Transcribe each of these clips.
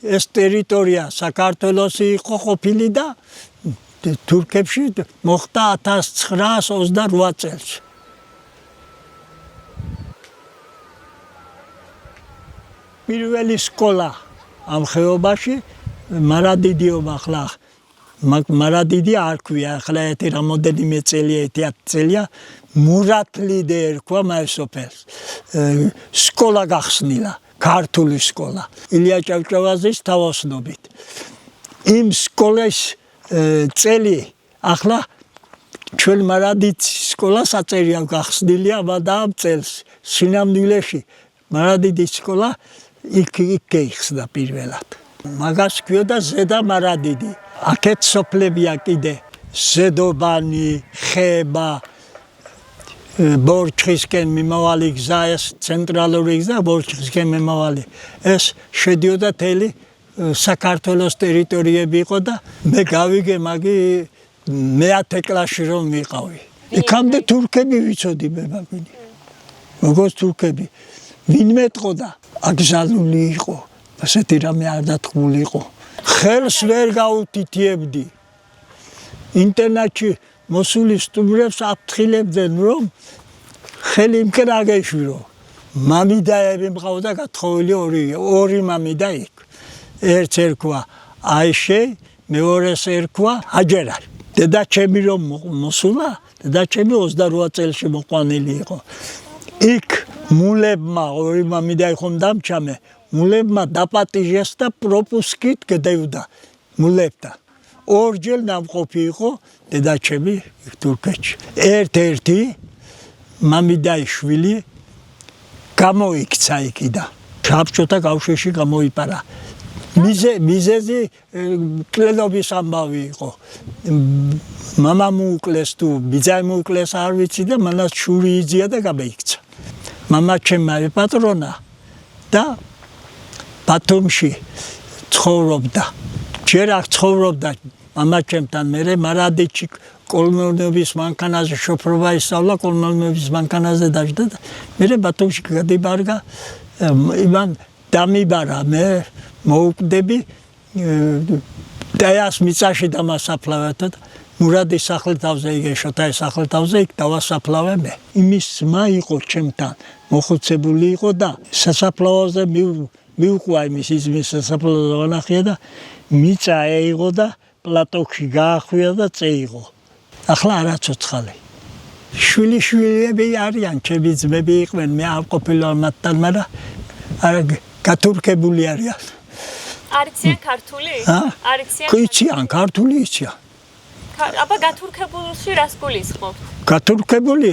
ეს ტერიტორია საქართველოსი იყო ყოფილი და თურქებში მოხდა 1928 წელს. პირველი სკოლა ამ ხეობაში მარადიდიობა ახლა მარადიდი არ ქვია, ახლა ერთი რამოდენიმე წელია, 10 წელია მურატლიდე ერქვა მაისოფელს. სკოლა გახსნილა, ქართული სკოლა. ილია ჭავჭავაძის თავოსნობით. იმ სკოლის წელი ახლა ჩვენ მარადიდის სკოლას აწერია გახსნილია და ამ წელს სინამდვილეში მარადიდის სკოლა იქ გაიხსნა პირველად. მაგას ქვიოდა ზედა მარადიდი. აქეთ სოფლებია კიდე ზედობანი, ხება, ბორჩხისკენ მიმავალი გზა, ეს ცენტრალური გზა ბორჩხისკენ მიმავალი. ეს შედიოდა თელი საქართველოს ტერიტორიები იყო და მე გავიგე მაგი მე-10 კლასში რომ ვიყავი. იქამდე თურქები ვიცოდი მე მაგვინი. როგორც თურქები. ვინმე ტყოდა, აკრძალული იყო, ასეთი რამე არ დათქმული იყო. ხელს ვერ გაუთითიებდი. ინტერნეტში მოსული სტუმრებს აფრთხილებდნენ, რომ ხელი მქენ აგეშვილო. მამიდაები მყავდა გათხოვილი ორი მამიდა იქ. ერთს ერქვა აიშე, მეორეს ერქვა ჰაჯერა. დედაჩემი რომ მოსულა, დედაჩემი 28 წელში მოყვანილი იყო. იქ მულებმა ორი მამიდაი ხომ დამჩამე, მულებმა დაპატიჟეს და პროპუსკით გადავიდა მულებთან. ორჯერ ნამყოფი იყო დედაჩემი თურქეთში. ერთ-ერთი მამიდაი შვილი გამოიქცა იქიდან. საბჭოთა კავშირში გამოიპარა. მიზეზი კლენობის ამბავი იყო. მამა მოუკლეს თუ ბიძა მოუკლეს არ ვიცი და მანაც შური იზია და გამოიქცა. მამა ჩემმა ეპატრონა და ბათუმში ცხოვრობდა. ჯერ აქ ცხოვრობდა მამა ჩემთან, მე მარადიდში კოლმეურნეობის მანქანაზე შოფრობა ისწავლა, კოლმეურნეობის მანქანაზე დაждდა და მე ბათუმში გადიბარგა, იმან დამიბარა მე მოუკვდები დაიას მიწაში დამასაფლავეთ და მურადის სახელთავზე იგე შოთაის სახელთავზე იქ დავასაფლავე მე. იმის ძმა იყო ჩემთან, მოხუცებული იყო და სასაფლაოზე მიუყვა იმის ძმის სასაფლაოზე განახია და მიწა ეიღო და პლატოქში გაახვია და წეიღო. ახლა არა ცოცხალი. შვილიშვილები არიან, ჩემი ძმები იყვნენ, მე არ ყოფილა მათთან, მაგრამ არა გათურქებული არიან. არიციან ქართული? არიციან? იციან, ქართული იციან. აბა გათურქებულში რას გულისხმობთ? გათურქებული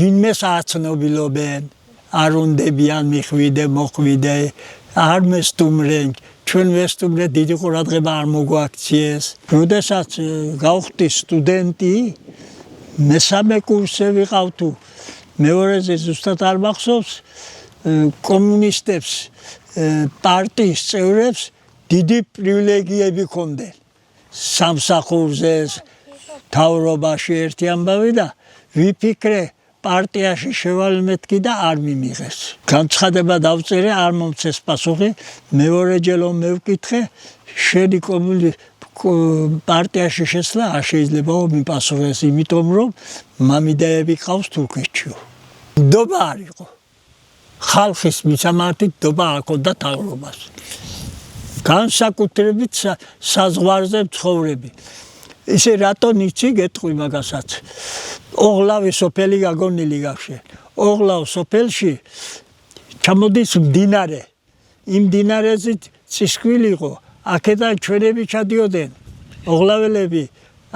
ვინმეს აცნობილობენ, არ უნდებიან მიხვიდე, მოხვიდე, არ მესტუმრენ, ჩვენ მესტუმრე დიდი ყურადღება არ მოგვაქციეს. როდესაც გავხდი სტუდენტი, მესამე კურსზე ვიყავ თუ მეორეზე ზუსტად არ მახსოვს, კომუნისტებს პარტიის წევრებს დიდი პრივილეგიები ჰქონდენ. სამსახურზე, თავრობაში ერთი ამბავი და ვიფიქრე პარტიაში შევალმეთქი და არ მიმიღეს. განცხადება დავწერე, არ მომცეს პასუხი, მეორეჯერ მევკითხე, შენი პარტიაში შესვლა არ შეიძლება მიპასუხეს, იმიტომ რომ მამიდაები ყავს თურქეთში. ნდობა არ იყო. ხალხის მისამართით ნდობა არ ჰქონდა თავრობას. განსაკუთრებით საზღვარზე მცხოვრები. ისე რატო იცი გეტყვი მაგასაც. ოღლავი სოფელი გაგონილი გავშე. ოღლავ სოფელში ჩამოდის მდინარე. იმ მდინარეზე წისქვილი იყო. აქედან ჩვენები ჩადიოდნენ. ოღლაველები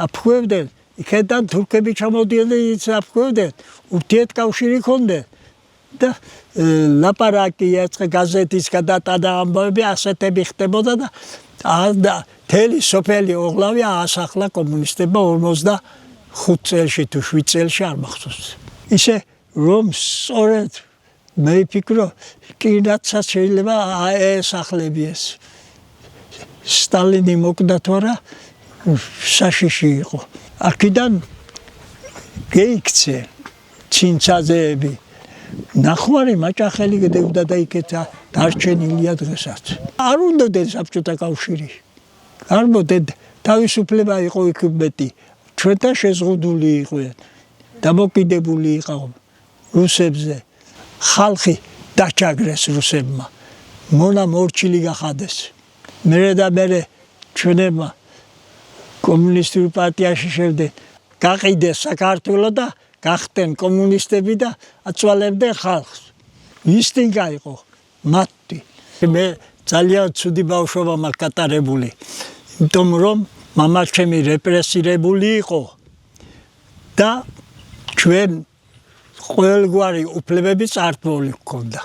აფხვევდნენ. იქედან თურქები ჩამოდიოდნენ, ის აფხვევდნენ. ურთიერთკავშირი ჰქონდათ. და ლაპარაკი ეწყე გაზეთის გადატანა ამბავები ასეთები ხდებოდა და თელი სოფელი ოღლავი აასახლა კომუნისტებმა 45 წელში თუ 7 წელში არ მახსოვს. ისე რომ სწორედ მე ვფიქრო, კიდაცაც შეიძლება ეესახლებიეს. სტალინი მოკვდა თუ არა, საშიში იყო. აქედან გეიქცე ცინცაძეები. ნახვარი მაჭახელი გადავდა და იქეთა დარჩენილია დღესაც. არ უნდოდეს საბჭოთა კავშირი. არ მოდეთ თავისუფლება იყო იქ მეტი. ჩვენთან შეზღუდული იყვნენ. დამოკიდებული იყო რუსებზე. ხალხი დაჩაგრეს რუსებმა. მონა მორჩილი გახადეს. მერე ჩვენებმა კომუნისტურ პარტიაში შევდნენ. გაყიდეს საქართველო და გახდნენ კომუნისტები და აწვალებდნენ ხალხს. ინსტინქტი იყო მათი. მე ძალიან ცუდი ბავშვობა მაქვს გატარებული. იმიტომ რომ მამაჩემი რეპრესირებული იყო და ჩვენ ყველგვარი უფლებები წართული ჰქონდა.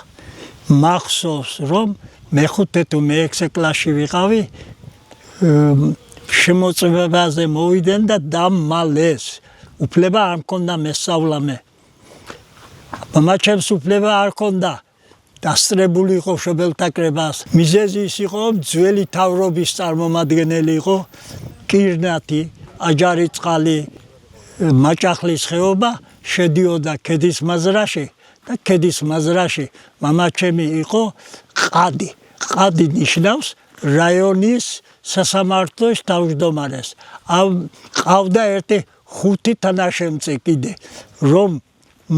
მახსოვს რომ მე-5 თუ მე-6 კლასში ვიყავი, შემოწმებაზე მოვიდნენ და დამალეს. უფლება არ მქონდა მესწავლა მე. მამაჩემს უფლება არ ჰქონდა. დასწრებული იყო მშობელთა კრებას. მიზეზი ის იყო, ძველი თავრობის წარმომადგენელი იყო, კირნათი, აჯარიწყალი, მაჭახლის ხეობა შედიოდა ქედის მაზრაში და ქედის მაზრაში მამაჩემი იყო ყადი. ყადი ნიშნავს რაიონის სასამართლოს თავმჯდომარეს. ყავდა ერთი 5 თანაშემწე კიდე, რომ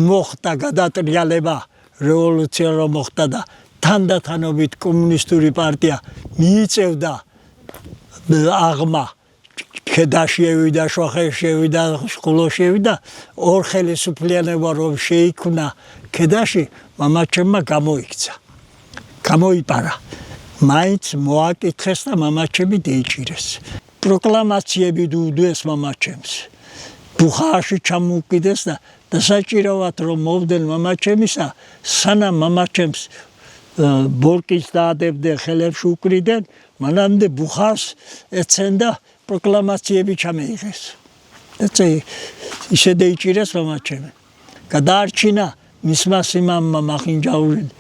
მოხდა გადატრიალება, რევოლუცია რომ მოხდა და თანდათანობით კომუნისტური პარტია მიიწევდა აღმა. ქედაში შევიდა, შუახევში შევიდა, სკოლაში შევიდა, ორ ხელისუფლიანობა რომ შეიქმნა ქედაში, მამაჩემმა გამოიქცა. გამოიპარა. მაინც მოაკითხეს და მამაჩემი დეიჭირეს. პროკლამაციები უდდეს მამაჩემს. ბუხარში ჩამოუკიდეს და დასაჭიროად რომ მოვდნენ მამაჩემისა, სანამ მამაჩემს ბორკის დაადებდნენ, ხელებში უკრიდნენ, მანამდე ბუხარს ეცენ და პროკლამაციები ჩამეიღეს. ისე დეიჭირეს მამაჩემი. გადაარჩინა მისმა სიმამმა მახინჯაურელი,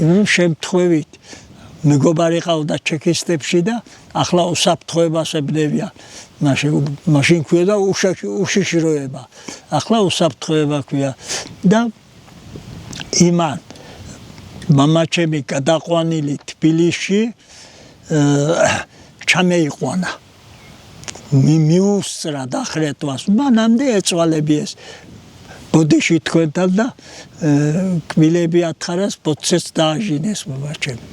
რომ შემთხვევით მეგობარი ყავდა ჩეკისტებში და ახლა უსაფრთხოებას ებნებიან. მაშინ ქვია უშიშროება. ახლა უსაფრთხოება ქვია და იმან მამაჩემი გადაყვანილი თბილისში ჩამეიყვანა. მიუსწრა დახრეტვას. მანამდე ეწვალებიეს ბოდიში თქვენთან და კბილები ათხარეს, ბოცეც დააჟინეს მამაჩემი.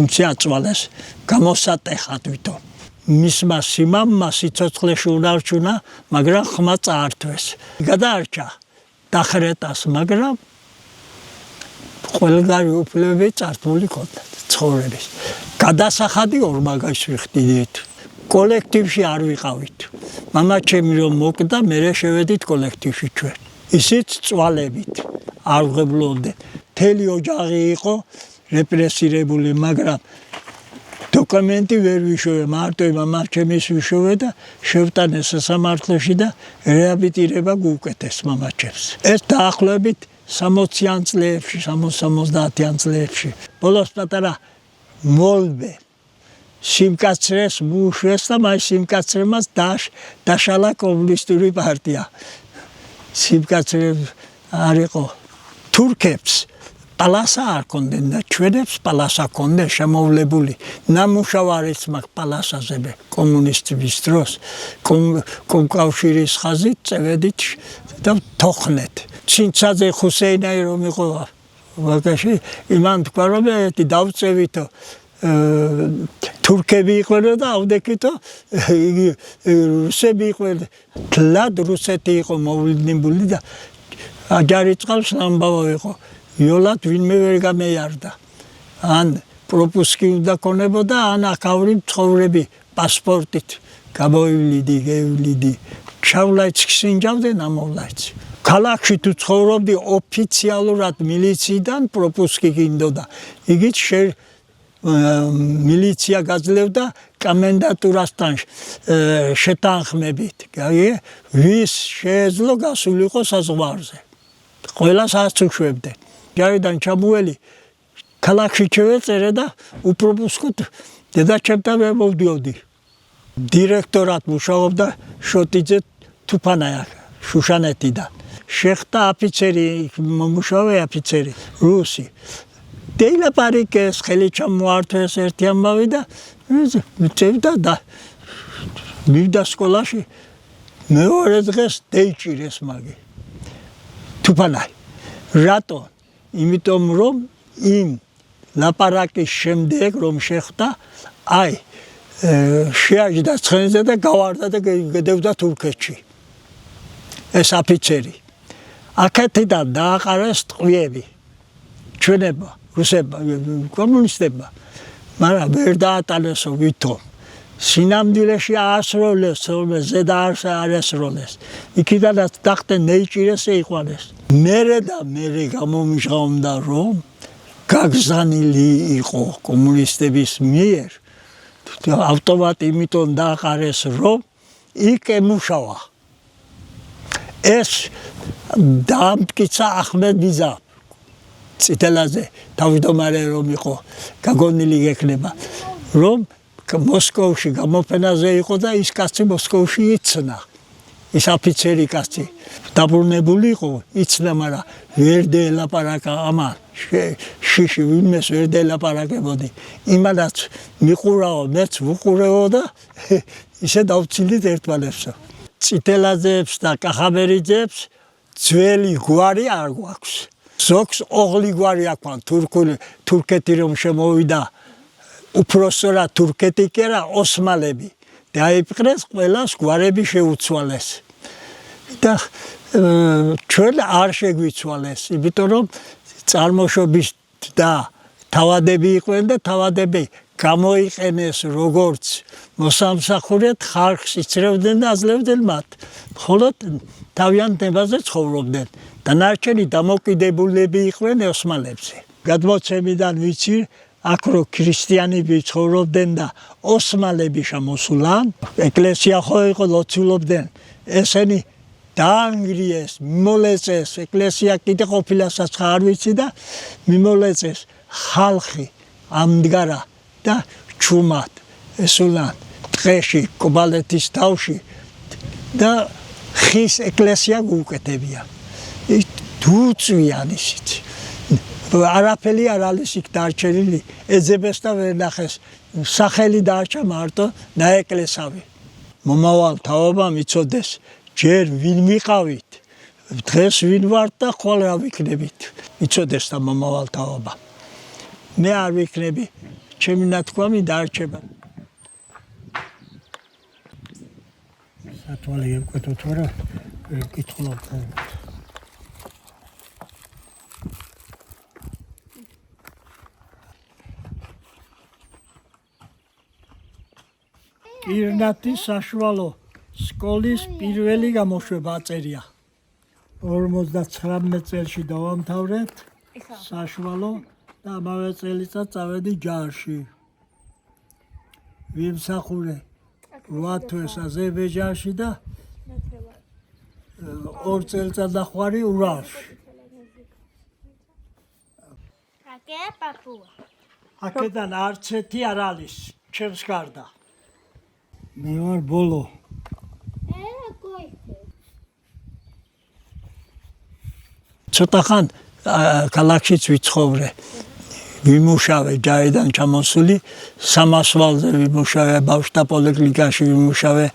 იმცი აწვალეს, გამოსატეხა თვითონ. მისმა სიმამმა სიცოცხლეში უნარჩუნა, მაგრამ ხმა წაართვეს. გადაარჩა დახრეტას, მაგრამ ყველგან უფლებები წართული ჰქონდა ცხოვრების. გადასახადი ორმაგას ვიხდით. კოლექტივში არ ვიყავით. მამაჩემი რომ მოკდა, მერე შევედით კოლექტივში ჩვენ. ისიც წვალებით არ ვღებლოდნენ. მთელი ოჯახი იყო რეპრესირებული, მაგრამ დოკუმენტი ვერ ვიშოვე, მარტო მამაჩემის ვიშოვე და შევტანეს სასამართლოში და რეაბილიტირება გუკეთეს მამაჩემს. ეს დაახლოებით 60-იან წლებში, 60-70-იან წლებში. ბოლოს პატარა მოლბე სიმკაცრეს მუშვეს და მას სიმკაცრემას დაშალა კომუნისტური პარტია. სიმკაცრე არ იყო. თურქებს პალასა არ ქონდნენ და ჩვენებს პალასა ქონდა შემოვლებული. ნამუშევარიც მაქვს პალასაზე კომუნისტების დროს. კომკავშირის ხაზით წევედით და თოხნეთ. ცინცაძე ხუსეინაი რომ იყო ვაკაში, იმან თქვა რომ ერთი დავწევითო თურქები იყვნენ და ავდექითო რუსები იყვნენ. თლად რუსეთი იყო მოვლენილი და აჯარიწყალს ამბავ იყო. იოლად ვინმე ვერ გამეიარდა. ან პროპუსკი უნდა ქონებოდა, ან აქაური მცხოვრები პასპორტით გამოვივლიდი, გევლიდი. ჩავლაიც ხსინჯავდნენ ამოვლაიც. ქალაქში თუ ცხოვრობდი ოფიციალურად მილიციიდან პროპუსკი გინდოდა. იგიც მილიცია გაძლევდა კომენდატურასთან შეთანხმებით. ვის შეეძლო გასულიყო საზღვარზე. ყველას აწუშვებდნენ. ჯარიდან ჩამოელი ქალაქში ჩევეწერე და უპროპუსკოდ დედაჩემთან ვერ მოვდიოდი. დირექტორად მუშაობდა შოტიძე თუფანაია შუშანეთიდან. შეხტა აფიცერი, მომუშავე აფიცერი, რუსი. დეილაპარიკეს, ხელი ჩამოართვეს ერთი ამბავი და წევდა და მივიდა სკოლაში მეორე დღეს დეიჭირეს მაგი. თუფანაი. რატო? იმიტომ რომ იმ ლაპარაკის შემდეგ რომ შეხვდა, აი შეაჯდა ცხენზე და გავარდა და გადავდა თურქეთში. ეს აფიცერი. აქეთიდან დააყარეს ტყვიები. ჩვენებმა, რუსებმა, კომუნისტებმა. მაგრამ ვერ დაატანესო ვითომ. სინამდვილეში აასროლეს, ზედა არ ასროლეს. იქიდანაც დახტენ ნეიჭირეს ეიყვანეს. მერე გამომჟღავნდა რომ გაგზავნილი იყო კომუნისტების მიერ. ავტომატი იმიტომ დააყარეს რომ იქ ემუშავა. ეს დაამტკიცა ახმედ ბიზა წითელაზე თავმჯდომარე რომ იყო გაგონილი გექნება რომ მოსკოვში გამოფენაზე იყო და ის კაცი მოსკოვში იცნა ის აფიცერი კაცი დაბრუნებული იყო იცნა მაგრამ ვერ დელაპარაკა ამან შიში ვინმეს ვერ დელაპარაკებოდი იმანაც მიყურავ მეც ვუყურეო და ისე დავწილით ერთმანეთსო წითელაძეებს და კახაბერიძეებს ძველი გვარი არ გვაქვს ზოგს ოღლი გვარი აქვს თურქეთი რომ შემოვიდა უпроსორა თურქეთი კი არა ოსმალები დაიპყრეს ყველას გვარები შეუცვალეს და ჩვენ არ შეგვიცვალეს იმიტომ რომ წარმოშობის და თავადები იყვნენ და თავადები გამოიყენეს როგორც მოსამსახურედ ხალხს იცრევდნენ და აძლევდნენ მათ მხოლოდ თავიანთ ნებაზე ცხოვრობდნენ დანარჩენი დამოკიდებულები იყვნენ ოსმალებზე გადმოცემიდან ვიცი აქ რო ქრისტიანები ცხოვრობდნენ და ოსმალები შემოსულან ეკლესია ხო იყო ლოცულობდნენ ესენი დაანგრიეს მიმოლეწეს ეკლესია კიდე ყოფილასაც არ ვიცი და მიმოლეწეს ხალხი ამდგარა და ჩუმად ესულან ტყეში კობალეთის თავში და ხის ეკლესია გუკეთებია დუწვიან ისიც არაფერი არ არის იქ დარჩენილი ეძებეს და ვერ ნახეს სახელი დარჩა მარტო დაეკლესავი მომავალ თაობამ იცოდეს ჯერ ვინ ვიყავით დღეს ვინ ვართ და ხვალ რა ვიქნებით იცოდეს და მომავალ თაობა მე არ ვიქნები ჩემი ნათქვამი დარჩება სათვალე ემკვეთოთ რა კითხულობ პირნათის საშუალო სკოლის პირველი გამოშვება აწერია 59 წელში დავამთავრეთ საშუალო და ამავე წელიწად წავედი ჯარში ვიმსახურე 8 თვეს აზერბაიჯანში და 2 წელიწადნახვარი ურალში აქედან არც ერთი არ არის ჩემს გარდა მე ვარ ბოლო ცოტა ხან ქალაქშიც ვიცხოვრე ვიმუშავე ჯარიდან ჩამოსული სამასვალზე ვიმუშავე ბავშვთა პოლიკლინიკაში ვიმუშავე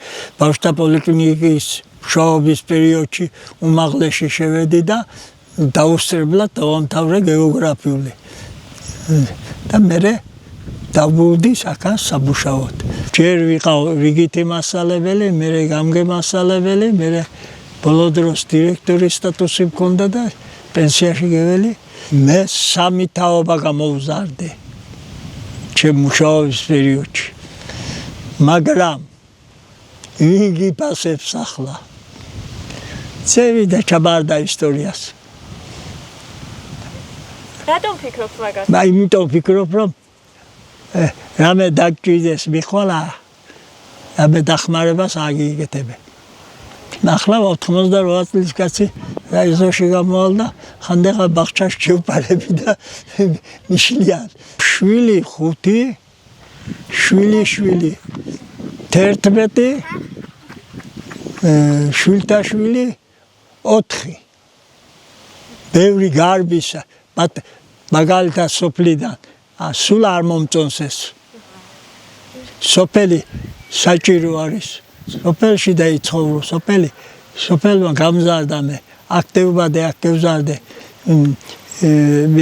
ბავშვთა პოლიკლინიკის მუშაობის პერიოდში უმაღლესში შევედი და დაუსწრებლად დავამთავრე გეოგრაფიული და მერე დავბრუნდი აქა სამუშაოდ ჯერ ვიყავ რიგითი მასწავლებელი მერე გამგემასწავლებელი მერე ბოლო დროს დირექტორის სტატუსი მქონდა და პენსიაში გეველი მე 3 თაობა გამოვზარდე ჩემ მუშაობის პერიოდში მაგრამ ვინ გიფასებს ახლა წევიდა ჩაბარდა ისტორიას რატომ ფიქრობ მაგას იმიტომ ვფიქრობ რომ რამე დაგჭირდეს მიხვალა რამე დახმარებას აგიგეთებე ახლა 98 წლის კაცი რაიზოში გამოვალ და ხანდახან ბაღჩაში შევპარები და მიშლიან შვილი 5 შვილი 11 შვილთა შვილი 4 ბევრი გარბისა მათ მაგალითად სოფლიდან სულ არ მომწონს ეს სოფელი საჭირო არის სოფელში დაიცხოვრო სოფელმა გამზარდა მე აქტივობადე აქტივზარდე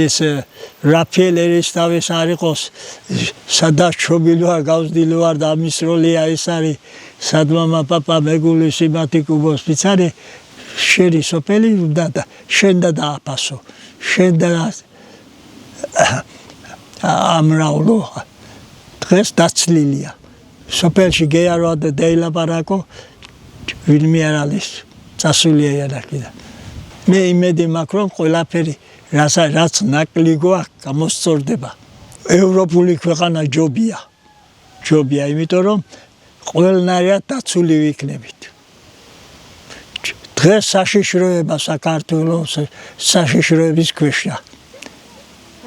ეს რაფიელ ერისთავის არ იყოს სადაც ჩობილი ვარ გავზრდილი ვარ და ამის როლია ეს არის სადმამა პაპა მეგული სიმათი კუბოს ფიცარი შენი სოფელი და შენ და დააფასო შენ და ამრავლო დღეს დაცლილია სოფელში გეარო და დაილაპარაკო ვინმე არ არის წასულია იარაკიდან მე იმედი მაქვს რომ ყველაფერი რაც ნაკლი გვაქვს გამოსწორდება ევროპული ქვეყანა ჯობია იმიტომ რომ ყველნაირად დაცული ვიქნებით დღეს საშიშროება საქართველოს საშიშროების ქვეშა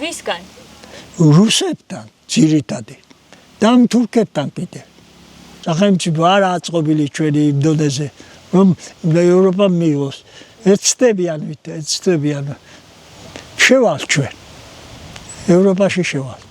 ვისგან რუსებთან ძირითადად და თურქებთან კიდე სახელმწიფო არ აწყობილი ჩვენი იმ დონეზე რომ ევროპა მიიღოს ეცდებიან შევალ ჩვენ ევროპაში შევალ